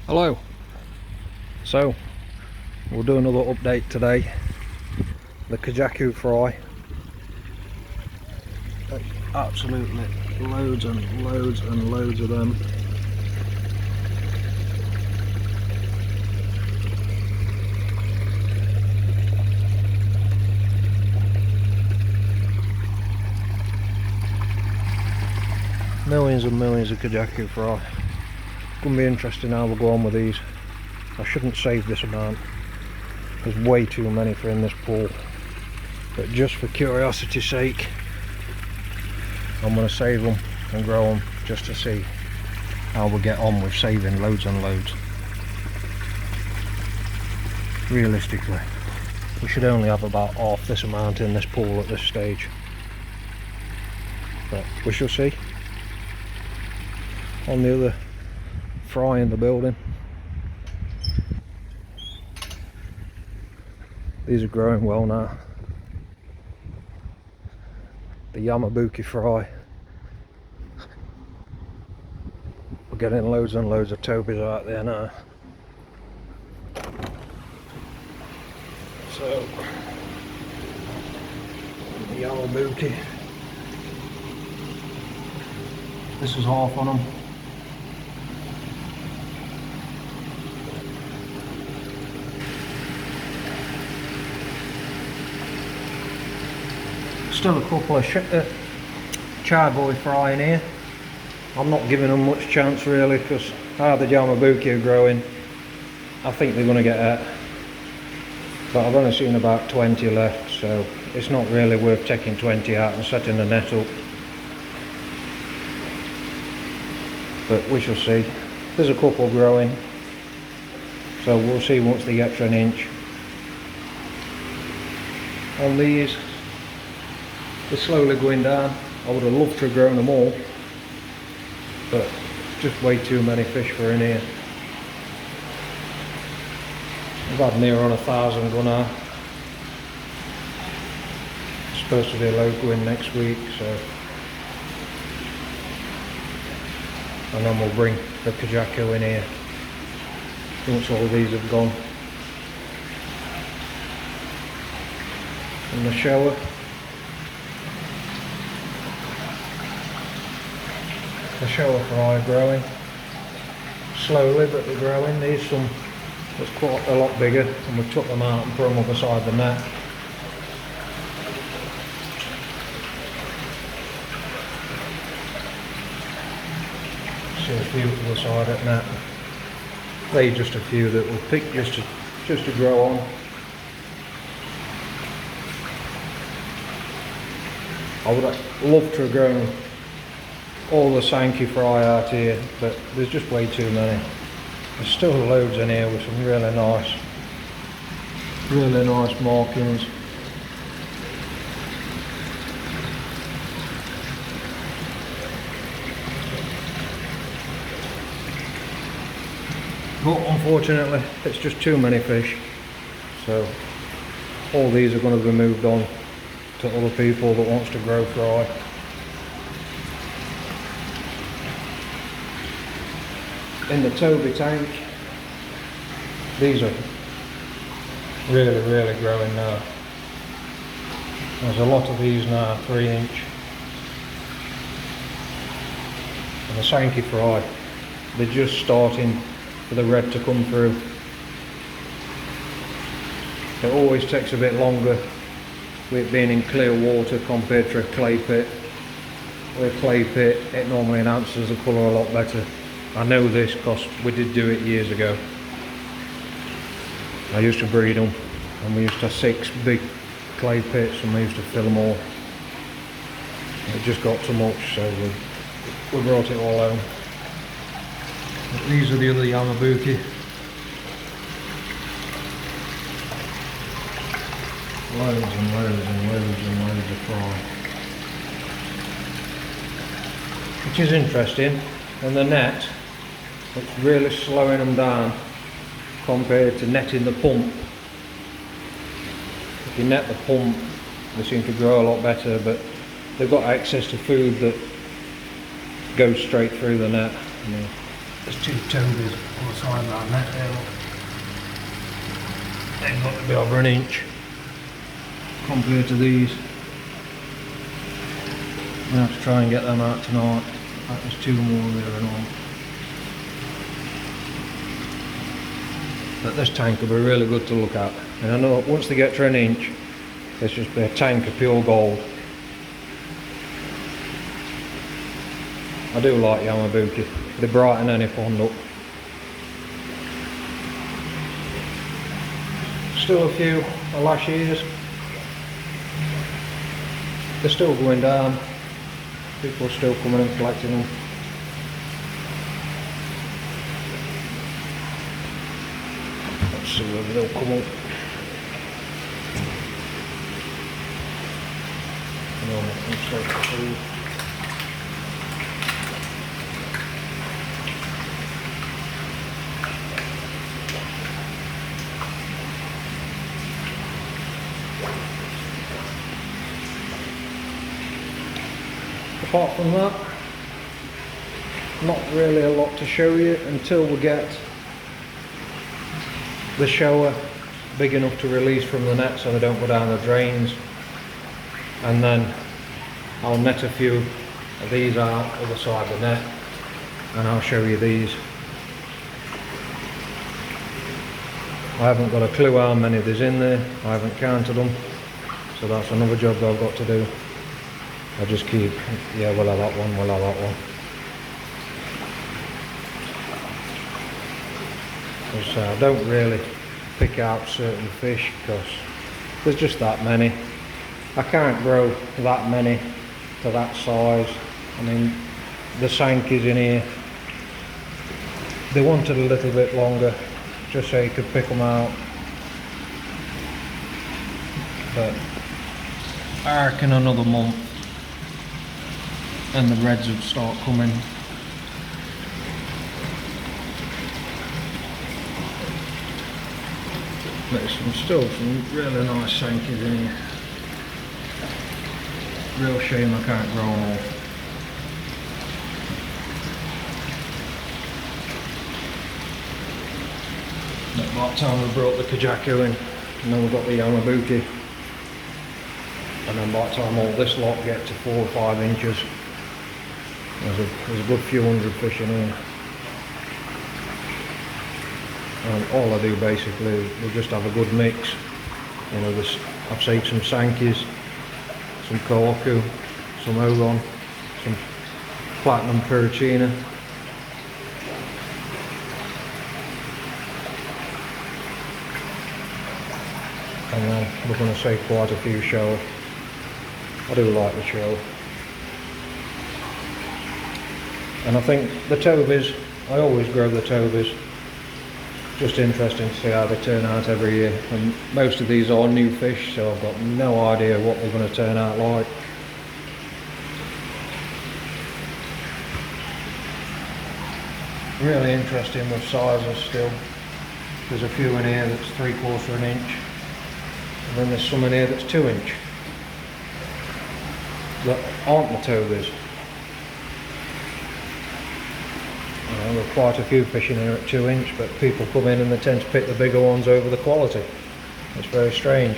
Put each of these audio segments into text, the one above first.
Hello. So we'll do another update today. The Kajaku fry. Absolutely loads and loads and loads of them. Millions and millions of Kajaku fry. Gonna be interesting how we'll go on with these. I shouldn't save this amount. There's way too many for in this pool. But just for curiosity's sake, I'm gonna save them and grow them just to see how we'll get on with saving loads and loads. Realistically, we should only have about half this amount in this pool at this stage. But we shall see. On the other fry in the building, these are growing well now. The Yamabuki fry. We're getting loads and loads of Tobys out there now. So the Yamabuki. This is half on them. Still a couple of charboy fry in here. I'm not giving them much chance really, because how the Yamabuki are growing, I think they're going to get out. But I've only seen about 20 left, so it's not really worth taking 20 out and setting the net up. But we shall see. There's a couple growing, so we'll see once they get to an inch. On these, they're slowly going down. I would have loved to have grown them all, but just way too many fish for in here. I've had near on 1,000 go now. It's supposed to be a load going next week, so. And then we'll bring the Kajaku in here once all these have gone. And the shower. The shower fry growing slowly, but they're growing. There's some that's quite a lot bigger, and we took them out and put them up beside the net. See a few to the side at net. They're just a few that we'll pick just to grow on. I would have loved to have grown all the Sankey fry out here, but there's just way too many. There's still loads in here with some really nice markings. But unfortunately, it's just too many fish. So all these are going to be moved on to other people that wants to grow fry. In the Toby tank, these are really growing now. There's a lot of these now, 3 inch. And the Sankey fry, they're just starting for the red to come through. It always takes a bit longer with it being in clear water compared to a clay pit. With a clay pit, it normally enhances the colour a lot better. I know this because we did do it years ago. I used to breed them, and we used to have 6 big clay pits, and we used to fill them all. It just got too much, so we brought it all home. But these are the other Yamabuki. Loads and loads and loads and loads of fry. Which is interesting, and the net, it's really slowing them down compared to netting the pump. If you net the pump, they seem to grow a lot better, but they've got access to food that goes straight through the net. There's two Tobys on the side of that net there. They've got to be over an inch compared to these. I'm going to have to try and get them out tonight. In fact, there's two more there and all. But this tank will be really good to look at. And I know once they get to an inch, it's just be a tank of pure gold. I do like Yamabuki. They brighten any pond up. Still a few lash ears. They're still going down. People are still coming and collecting them. Let's see whether they'll come up. No, I'm sorry to see. Apart from that, not really a lot to show you until we get the shower big enough to release from the net so they don't go down the drains, and then I'll net a few of these out other side of the net and I'll show you these. I haven't got a clue how many there's in there, I haven't counted them, so that's another job that I've got to do. I just keep, yeah, we'll have that one, we'll have that one. Because I don't really pick out certain fish because there's just that many. I can't grow that many to that size. I mean, the Sankies in here, they wanted a little bit longer just so you could pick them out. But I reckon another month and the reds would start coming. There's still some really nice Sankies in here. Real shame I can't grow them all. But by the time we brought the Kajaku in, and then we've got the Yamabuki, and then by the time all this lot get to 4 or 5 inches, there's a good few hundred fish in here. And all I do basically is we'll just have a good mix. You know, I've saved some Sankies, some Kajaku, some Ogon, some Platinum Pericina. And then we're going to save quite a few show. I do like the show. And I think the Tobys, I always grow the Tobys. Just interesting to see how they turn out every year. And most of these are new fish, so I've got no idea what they're going to turn out like. Really interesting with sizes still. There's a few in here that's 3/4 an inch. And then there's some in here that's 2 inch. That aren't the Tobys. There are quite a few fish in here at 2 inch, but people come in and they tend to pick the bigger ones over the quality. It's very strange.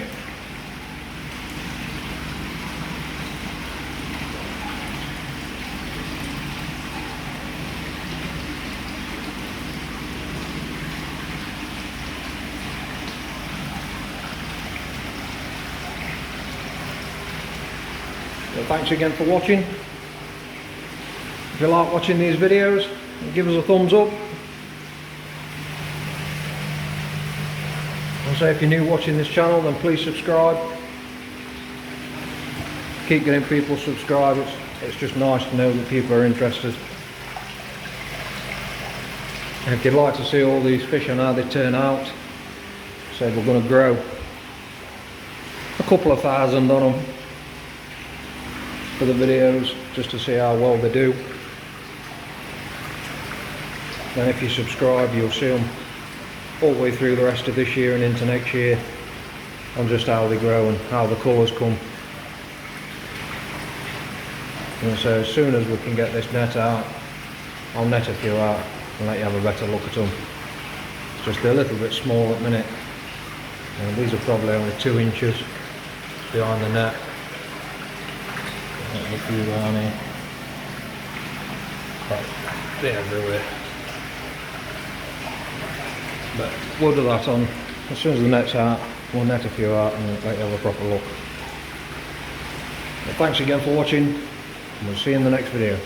Well, thanks again for watching. If you like watching these videos, give us a thumbs up. And so if you're new watching this channel, then please subscribe. Keep getting people subscribed. It's just nice to know that people are interested. And if you'd like to see all these fish and how they turn out, so we're going to grow a couple of thousand on them for the videos, just to see how well they do. And if you subscribe, you'll see them all the way through the rest of this year and into next year on just how they grow and how the colours come. And so as soon as we can get this net out, I'll net a few out. and let you have a better look at them. It's just a little bit small at the minute. And these are probably only 2 inches behind the net. A few down here. But they're everywhere. But we'll do that on. As soon as the net's out, we'll net a few out and let you have a proper look. But thanks again for watching, and we'll see you in the next video.